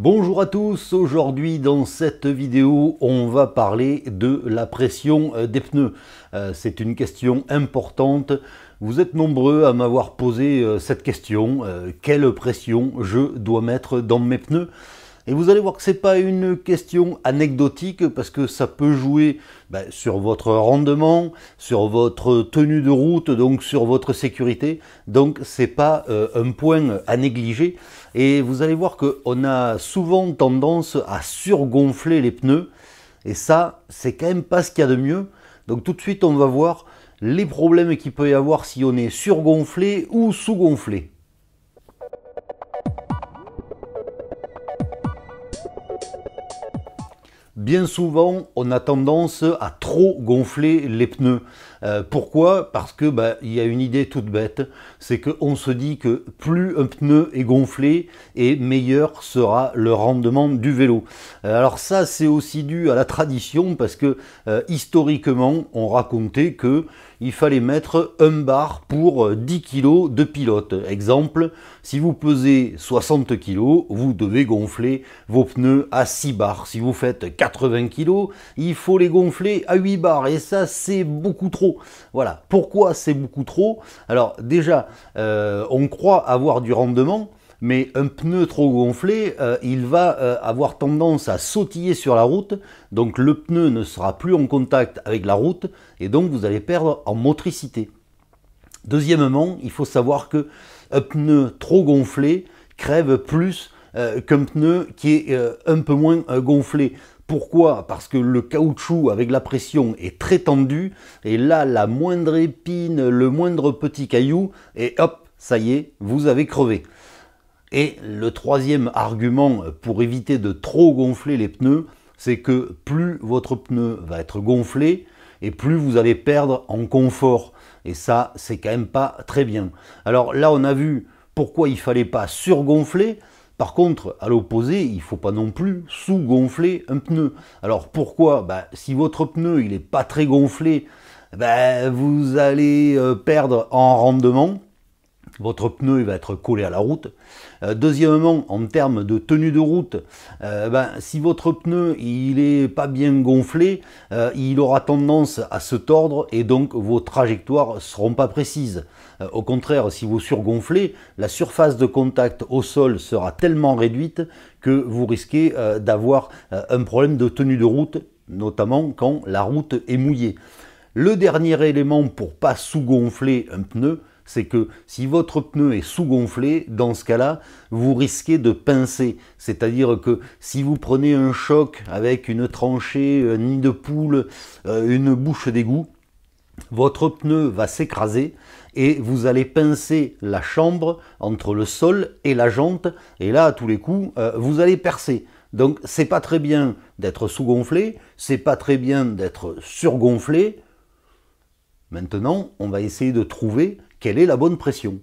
Bonjour à tous, aujourd'hui dans cette vidéo on va parler de la pression des pneus. C'est une question importante, vous êtes nombreux à m'avoir posé cette question, quelle pression je dois mettre dans mes pneus? Et vous allez voir que c'est pas une question anecdotique parce que ça peut jouer sur votre rendement, sur votre tenue de route, donc sur votre sécurité. Donc c'est pas un point à négliger. Et vous allez voir qu'on a souvent tendance à surgonfler les pneus. Et ça, c'est quand même pas ce qu'il y a de mieux. Donc tout de suite, on va voir les problèmes qu'il peut y avoir si on est surgonflé ou sous-gonflé. Bien souvent, on a tendance à trop gonfler les pneus. Pourquoi? Parce que il y a une idée toute bête, c'est qu'on se dit que plus un pneu est gonflé et meilleur sera le rendement du vélo. Alors ça, c'est aussi dû à la tradition parce que historiquement, on racontait que il fallait mettre un bar pour 10 kg de pilote. Exemple, si vous pesez 60 kg, vous devez gonfler vos pneus à 6 bars. Si vous faites 80 kg, il faut les gonfler à 8 bars. Et ça, c'est beaucoup trop. Voilà. Pourquoi c'est beaucoup trop? Alors déjà, on croit avoir du rendement, mais un pneu trop gonflé, il va avoir tendance à sautiller sur la route, donc le pneu ne sera plus en contact avec la route, et donc vous allez perdre en motricité. Deuxièmement, il faut savoir que un pneu trop gonflé crève plus qu'un pneu qui est un peu moins gonflé. Pourquoi? Parce que le caoutchouc avec la pression est très tendu, et là, la moindre épine, le moindre petit caillou, et hop, ça y est, vous avez crevé. Et le troisième argument pour éviter de trop gonfler les pneus, c'est que plus votre pneu va être gonflé et plus vous allez perdre en confort. Et ça, c'est quand même pas très bien. Alors là, on a vu pourquoi il fallait pas surgonfler. Par contre, à l'opposé, il ne faut pas non plus sous-gonfler un pneu. Alors pourquoi? Si votre pneu il n'est pas très gonflé, vous allez perdre en rendement. Votre pneu il va être collé à la route. Deuxièmement, en termes de tenue de route, si votre pneu il est pas bien gonflé, il aura tendance à se tordre et donc vos trajectoires seront pas précises. Au contraire, si vous surgonflez, la surface de contact au sol sera tellement réduite que vous risquez d'avoir un problème de tenue de route, notamment quand la route est mouillée. Le dernier élément pour pas sous-gonfler un pneu, c'est que si votre pneu est sous-gonflé, dans ce cas-là, vous risquez de pincer. C'est-à-dire que si vous prenez un choc avec une tranchée, un nid de poule, une bouche d'égout, votre pneu va s'écraser et vous allez pincer la chambre entre le sol et la jante. Et là, à tous les coups, vous allez percer. Donc, c'est pas très bien d'être sous-gonflé, c'est pas très bien d'être surgonflé. Maintenant, on va essayer de trouver quelle est la bonne pression.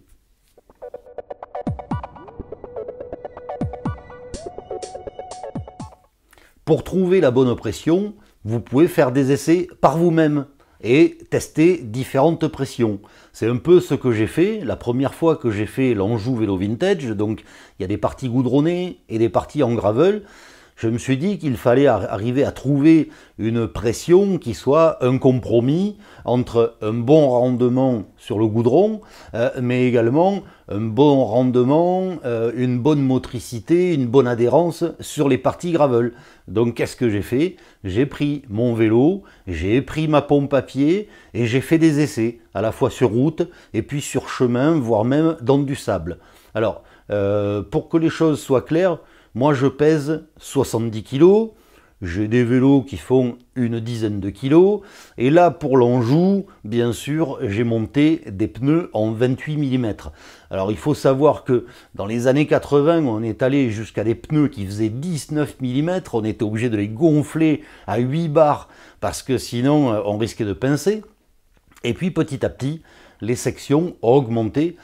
Pour trouver la bonne pression, vous pouvez faire des essais par vous-même et tester différentes pressions. C'est un peu ce que j'ai fait la première fois que j'ai fait l'Anjou Vélo Vintage. Donc il y a des parties goudronnées et des parties en gravel. Je me suis dit qu'il fallait arriver à trouver une pression qui soit un compromis entre un bon rendement sur le goudron, mais également un bon rendement, une bonne motricité, une bonne adhérence sur les parties gravel. Donc qu'est-ce que j'ai fait? J'ai pris mon vélo, j'ai pris ma pompe à pied et j'ai fait des essais, à la fois sur route et puis sur chemin, voire même dans du sable. Alors, pour que les choses soient claires, moi je pèse 70 kg, j'ai des vélos qui font une dizaine de kilos, et là pour l'Anjou, bien sûr, j'ai monté des pneus en 28 mm. Alors il faut savoir que dans les années 80, on est allé jusqu'à des pneus qui faisaient 19 mm, on était obligé de les gonfler à 8 bars, parce que sinon on risquait de pincer. Et puis petit à petit, les sections ont augmenté.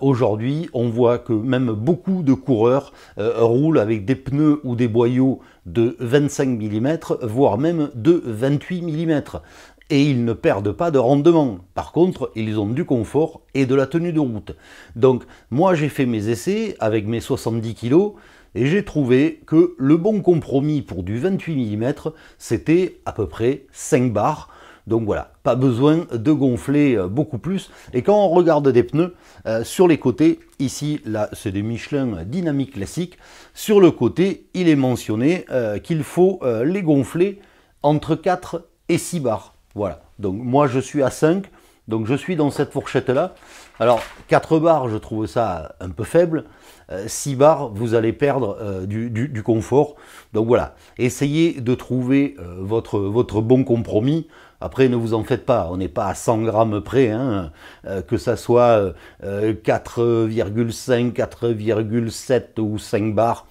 Aujourd'hui, on voit que même beaucoup de coureurs roulent avec des pneus ou des boyaux de 25 mm, voire même de 28 mm. Et ils ne perdent pas de rendement. Par contre, ils ont du confort et de la tenue de route. Donc, moi, j'ai fait mes essais avec mes 70 kg. Et j'ai trouvé que le bon compromis pour du 28 mm, c'était à peu près 5 bars. Donc voilà, pas besoin de gonfler beaucoup plus. Et quand on regarde des pneus, sur les côtés, ici, là, c'est des Michelin Dynamique classique. Sur le côté, il est mentionné qu'il faut les gonfler entre 4 et 6 bars. Voilà, donc moi je suis à 5, donc je suis dans cette fourchette-là. Alors 4 bars, je trouve ça un peu faible. 6 bars, vous allez perdre du confort. Donc voilà, essayez de trouver votre bon compromis. Après, ne vous en faites pas, on n'est pas à 100 grammes près, hein, que ça soit 4,5, 4,7 ou 5 bars.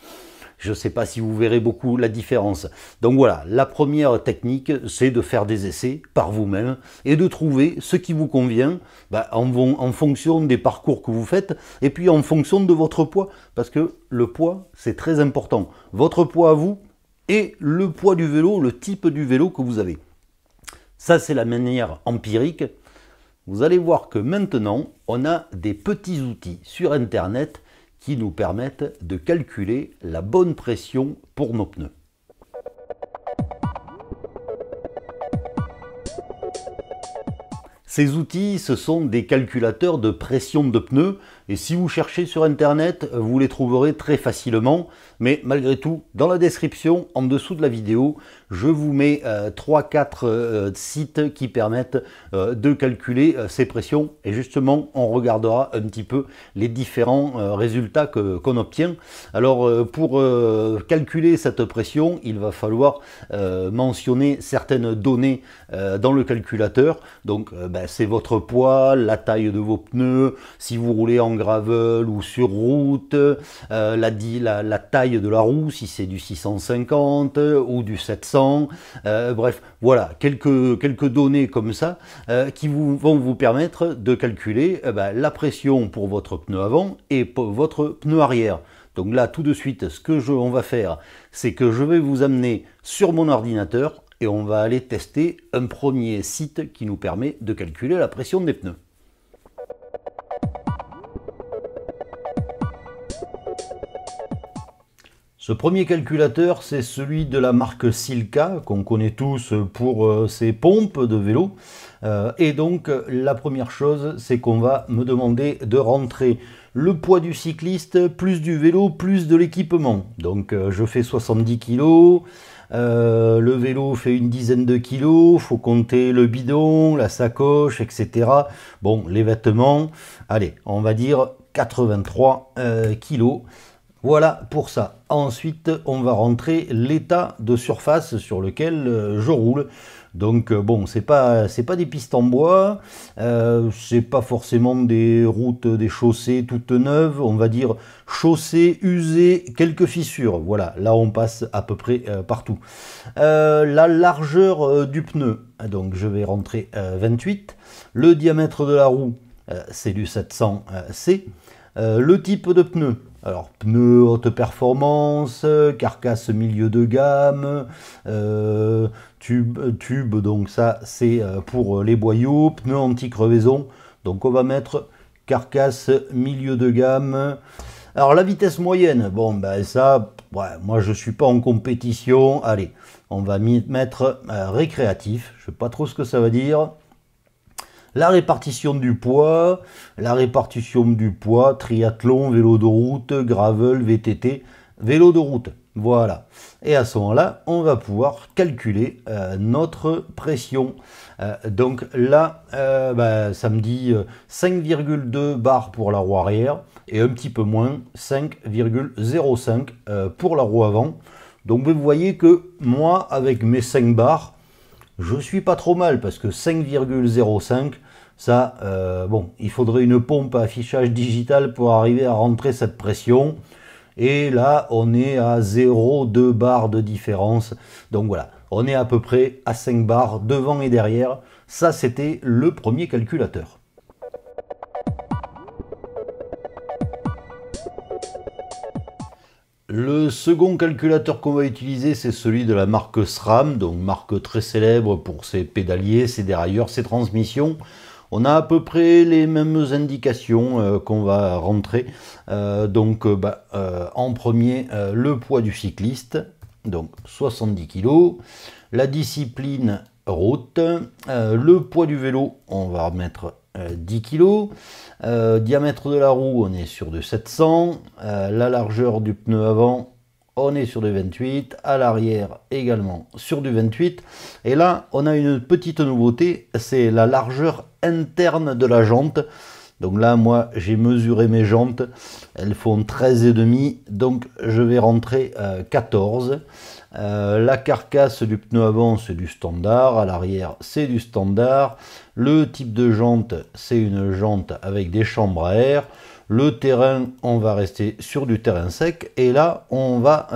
Je ne sais pas si vous verrez beaucoup la différence. Donc voilà, la première technique, c'est de faire des essais par vous-même et de trouver ce qui vous convient en fonction des parcours que vous faites et puis en fonction de votre poids. Parce que le poids, c'est très important. Votre poids à vous et le poids du vélo, le type du vélo que vous avez. Ça, c'est la manière empirique. Vous allez voir que maintenant, on a des petits outils sur Internet qui nous permettent de calculer la bonne pression pour nos pneus. Ces outils, ce sont des calculateurs de pression de pneus et si vous cherchez sur Internet, vous les trouverez très facilement. Mais malgré tout, dans la description, en dessous de la vidéo, je vous mets 3-4 sites qui permettent de calculer ces pressions. Et justement, on regardera un petit peu les différents résultats qu'on obtient. Alors, pour calculer cette pression, il va falloir mentionner certaines données dans le calculateur. Donc, c'est votre poids, la taille de vos pneus, si vous roulez en gravel ou sur route, la taille de la roue, si c'est du 650 ou du 700, bref, voilà, quelques données comme ça qui vont vous permettre de calculer la pression pour votre pneu avant et pour votre pneu arrière. Donc là, tout de suite, ce que on va faire, c'est que je vais vous amener sur mon ordinateur et on va aller tester un premier site qui nous permet de calculer la pression des pneus. Ce premier calculateur, c'est celui de la marque Silca, qu'on connaît tous pour ses pompes de vélo. Et donc, la première chose, c'est qu'on va me demander de rentrer le poids du cycliste, plus du vélo, plus de l'équipement. Donc, je fais 70 kg. Le vélo fait une dizaine de kilos, faut compter le bidon, la sacoche, etc. Bon, les vêtements, allez, on va dire 83 kilos. Voilà pour ça. Ensuite, on va rentrer l'état de surface sur lequel je roule. Donc bon, c'est pas des pistes en bois, c'est pas forcément des routes, des chaussées toutes neuves, on va dire chaussées usées, quelques fissures. Voilà, là on passe à peu près partout. La largeur du pneu, donc je vais rentrer 28. Le diamètre de la roue, c'est du 700C. Le type de pneu. Alors, pneus haute performance, carcasse milieu de gamme, tube, donc ça c'est pour les boyaux, pneus anti-crevaison, donc on va mettre carcasse milieu de gamme. Alors la vitesse moyenne, bon ben ça, ouais, moi je suis pas en compétition, allez, on va mettre récréatif, je sais pas trop ce que ça veut dire. La répartition du poids, triathlon, vélo de route, gravel, VTT, vélo de route. Voilà. Et à ce moment-là, on va pouvoir calculer notre pression. Donc là, ça me dit 5,2 bars pour la roue arrière et un petit peu moins, 5,05 pour la roue avant. Donc vous voyez que moi, avec mes 5 bars, je suis pas trop mal parce que 5,05, ça, bon, il faudrait une pompe à affichage digital pour arriver à rentrer cette pression. Et là, on est à 0,2 bars de différence. Donc voilà, on est à peu près à 5 bars devant et derrière. Ça, c'était le premier calculateur. Le second calculateur qu'on va utiliser, c'est celui de la marque SRAM, donc marque très célèbre pour ses pédaliers, ses dérailleurs, ses transmissions. On a à peu près les mêmes indications qu'on va rentrer. En premier, le poids du cycliste, donc 70 kg. La discipline route, le poids du vélo, on va remettre 10 kg. Diamètre de la roue, on est sur de 700. La largeur du pneu avant, on est sur du 28, à l'arrière également sur du 28. Et là, on a une petite nouveauté, c'est la largeur interne de la jante. Donc là, moi, j'ai mesuré mes jantes, elles font 13,5, donc je vais rentrer 14. La carcasse du pneu avant, c'est du standard, à l'arrière, c'est du standard. Le type de jante, c'est une jante avec des chambres à air. Le terrain, on va rester sur du terrain sec. Et là, on va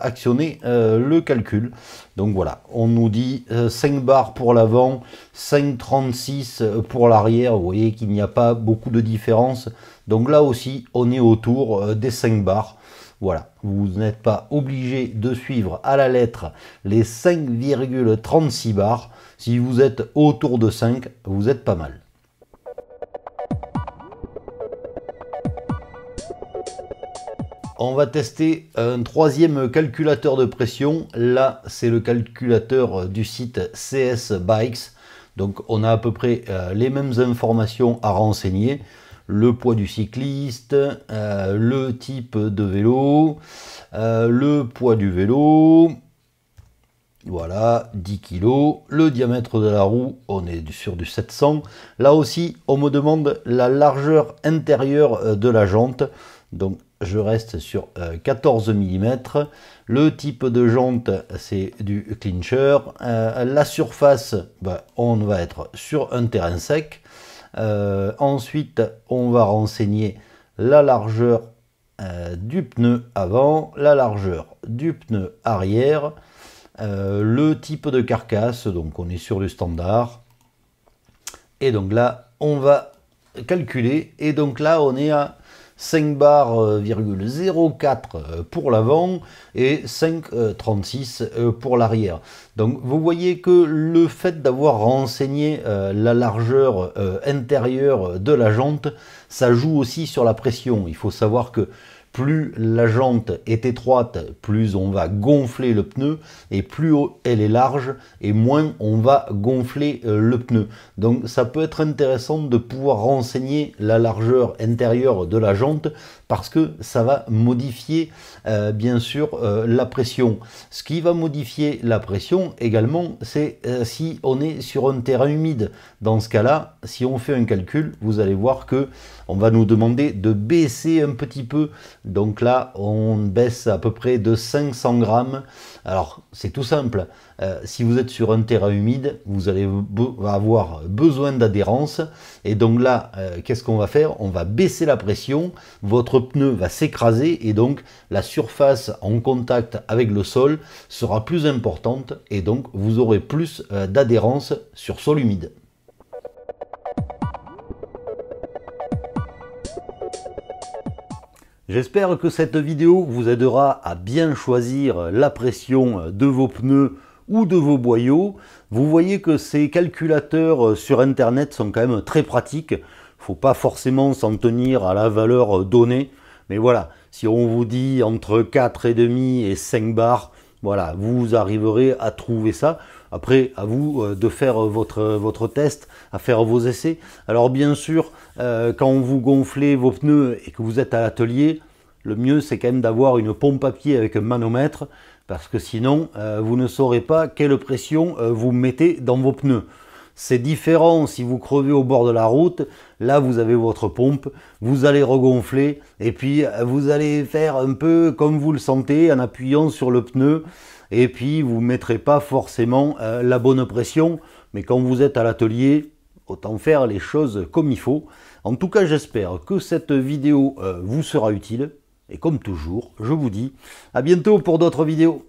actionner le calcul. Donc voilà, on nous dit 5 bars pour l'avant, 5,36 pour l'arrière. Vous voyez qu'il n'y a pas beaucoup de différence. Donc là aussi, on est autour des 5 bars. Voilà, vous n'êtes pas obligé de suivre à la lettre les 5,36 bars. Si vous êtes autour de 5, vous êtes pas mal. On va tester un troisième calculateur de pression. Là, c'est le calculateur du site CS Bikes. Donc, on a à peu près les mêmes informations à renseigner. Le poids du cycliste, le type de vélo, le poids du vélo, voilà, 10 kg, le diamètre de la roue, on est sur du 700. Là aussi, on me demande la largeur intérieure de la jante, donc je reste sur 14 mm. Le type de jante, c'est du clincher. La surface, on va être sur un terrain sec. Ensuite, on va renseigner la largeur du pneu avant, la largeur du pneu arrière, le type de carcasse, donc on est sur le standard. Et donc là, on va calculer. Et donc là, on est à 5 bars,04 pour l'avant et 5,36 pour l'arrière. Donc vous voyez que le fait d'avoir renseigné la largeur intérieure de la jante, ça joue aussi sur la pression. Il faut savoir que plus la jante est étroite, plus on va gonfler le pneu, et plus elle est large, et moins on va gonfler le pneu. Donc ça peut être intéressant de pouvoir renseigner la largeur intérieure de la jante, parce que ça va modifier bien sûr la pression. Ce qui va modifier la pression également, c'est si on est sur un terrain humide. Dans ce cas-là, si on fait un calcul, vous allez voir que on va nous demander de baisser un petit peu. Donc là, on baisse à peu près de 500 grammes. Alors, c'est tout simple. Si vous êtes sur un terrain humide, vous allez avoir besoin d'adhérence. Et donc là, qu'est-ce qu'on va faire? On va baisser la pression. Votre pneu va s'écraser et donc la surface en contact avec le sol sera plus importante. Et donc, vous aurez plus d'adhérence sur sol humide. J'espère que cette vidéo vous aidera à bien choisir la pression de vos pneus ou de vos boyaux. Vous voyez que ces calculateurs sur internet sont quand même très pratiques. Il ne faut pas forcément s'en tenir à la valeur donnée. Mais voilà, si on vous dit entre 4,5 et 5 bars, voilà, vous arriverez à trouver ça. Après, à vous de faire votre test, à faire vos essais. Alors bien sûr, quand vous gonflez vos pneus et que vous êtes à l'atelier, le mieux c'est quand même d'avoir une pompe à pied avec un manomètre, parce que sinon, vous ne saurez pas quelle pression vous mettez dans vos pneus. C'est différent si vous crevez au bord de la route. Là, vous avez votre pompe, vous allez regonfler et puis vous allez faire un peu comme vous le sentez en appuyant sur le pneu. Et puis, vous ne mettrez pas forcément la bonne pression. Mais quand vous êtes à l'atelier, autant faire les choses comme il faut. En tout cas, j'espère que cette vidéo vous sera utile. Et comme toujours, je vous dis à bientôt pour d'autres vidéos.